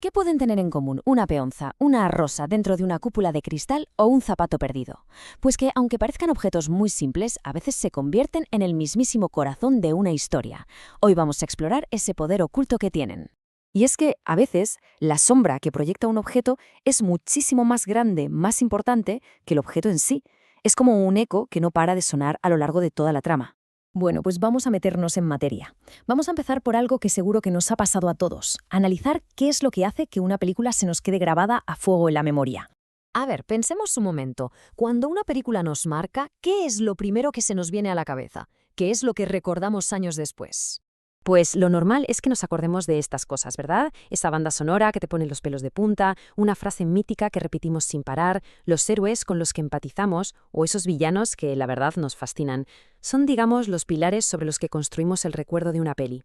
¿Qué pueden tener en común una peonza, una rosa dentro de una cúpula de cristal o un zapato perdido? Pues que, aunque parezcan objetos muy simples, a veces se convierten en el mismísimo corazón de una historia. Hoy vamos a explorar ese poder oculto que tienen. Y es que, a veces, la sombra que proyecta un objeto es muchísimo más grande, más importante que el objeto en sí. Es como un eco que no para de sonar a lo largo de toda la trama. Bueno, pues vamos a meternos en materia. Vamos a empezar por algo que seguro que nos ha pasado a todos. Analizar qué es lo que hace que una película se nos quede grabada a fuego en la memoria. A ver, pensemos un momento. Cuando una película nos marca, ¿qué es lo primero que se nos viene a la cabeza? ¿Qué es lo que recordamos años después? Pues lo normal es que nos acordemos de estas cosas, ¿verdad? Esa banda sonora que te pone los pelos de punta, una frase mítica que repetimos sin parar, los héroes con los que empatizamos o esos villanos que la verdad nos fascinan. Son, digamos, los pilares sobre los que construimos el recuerdo de una peli.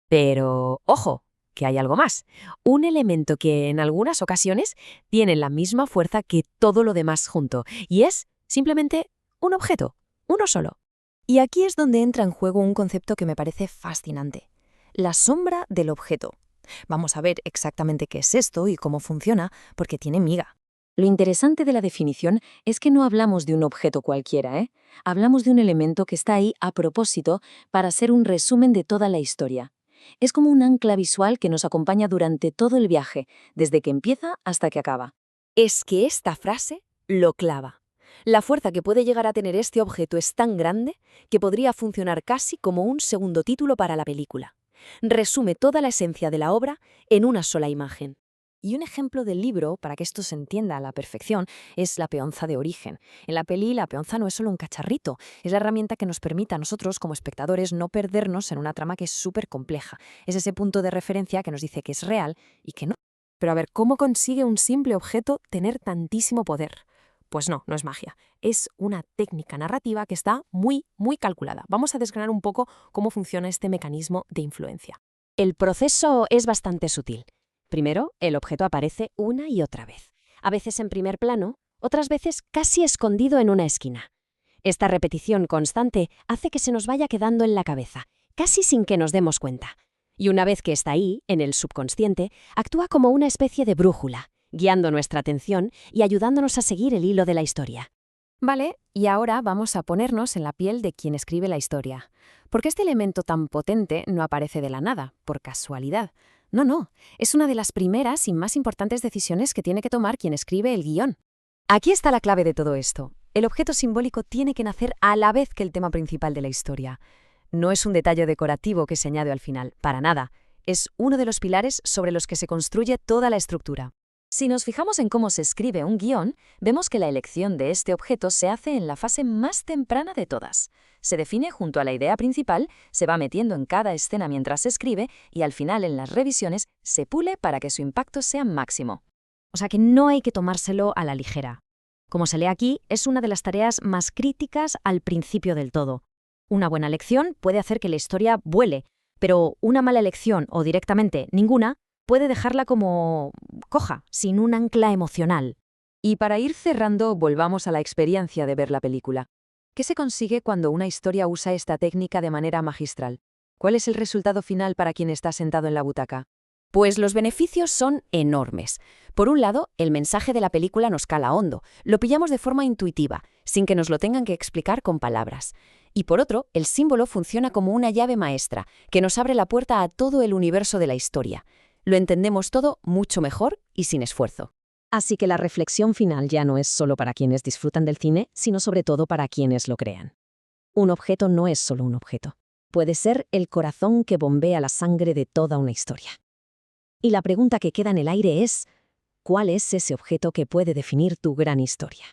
Pero, ojo, que hay algo más. Un elemento que en algunas ocasiones tiene la misma fuerza que todo lo demás junto, y es simplemente un objeto, uno solo. Y aquí es donde entra en juego un concepto que me parece fascinante: la sombra del objeto. Vamos a ver exactamente qué es esto y cómo funciona, porque tiene miga. Lo interesante de la definición es que no hablamos de un objeto cualquiera, ¿eh? Hablamos de un elemento que está ahí a propósito para ser un resumen de toda la historia. Es como un ancla visual que nos acompaña durante todo el viaje, desde que empieza hasta que acaba. Es que esta frase lo clava. La fuerza que puede llegar a tener este objeto es tan grande que podría funcionar casi como un segundo título para la película. Resume toda la esencia de la obra en una sola imagen. Y un ejemplo del libro, para que esto se entienda a la perfección, es la peonza de Origen. En la peli, la peonza no es solo un cacharrito, es la herramienta que nos permite a nosotros, como espectadores, no perdernos en una trama que es súper compleja. Es ese punto de referencia que nos dice que es real y que no. Pero a ver, ¿cómo consigue un simple objeto tener tantísimo poder? Pues no, no es magia. Es una técnica narrativa que está muy, muy calculada. Vamos a desgranar un poco cómo funciona este mecanismo de influencia. El proceso es bastante sutil. Primero, el objeto aparece una y otra vez, a veces en primer plano, otras veces casi escondido en una esquina. Esta repetición constante hace que se nos vaya quedando en la cabeza, casi sin que nos demos cuenta. Y una vez que está ahí, en el subconsciente, actúa como una especie de brújula, guiando nuestra atención y ayudándonos a seguir el hilo de la historia. Vale, y ahora vamos a ponernos en la piel de quien escribe la historia. Porque este elemento tan potente no aparece de la nada, por casualidad. No, es una de las primeras y más importantes decisiones que tiene que tomar quien escribe el guión. Aquí está la clave de todo esto. El objeto simbólico tiene que nacer a la vez que el tema principal de la historia. No es un detalle decorativo que se añade al final, para nada. Es uno de los pilares sobre los que se construye toda la estructura. Si nos fijamos en cómo se escribe un guión, vemos que la elección de este objeto se hace en la fase más temprana de todas. Se define junto a la idea principal, se va metiendo en cada escena mientras se escribe y al final en las revisiones se pule para que su impacto sea máximo. O sea que no hay que tomárselo a la ligera. Como se lee aquí, es una de las tareas más críticas al principio del todo. Una buena elección puede hacer que la historia vuele, pero una mala elección o directamente ninguna puede dejarla como coja, sin un ancla emocional. Y para ir cerrando, volvamos a la experiencia de ver la película. ¿Qué se consigue cuando una historia usa esta técnica de manera magistral? ¿Cuál es el resultado final para quien está sentado en la butaca? Pues los beneficios son enormes. Por un lado, el mensaje de la película nos cala hondo, lo pillamos de forma intuitiva, sin que nos lo tengan que explicar con palabras. Y por otro, el símbolo funciona como una llave maestra, que nos abre la puerta a todo el universo de la historia. Lo entendemos todo mucho mejor y sin esfuerzo. Así que la reflexión final ya no es solo para quienes disfrutan del cine, sino sobre todo para quienes lo crean. Un objeto no es solo un objeto. Puede ser el corazón que bombea la sangre de toda una historia. Y la pregunta que queda en el aire es: ¿cuál es ese objeto que puede definir tu gran historia?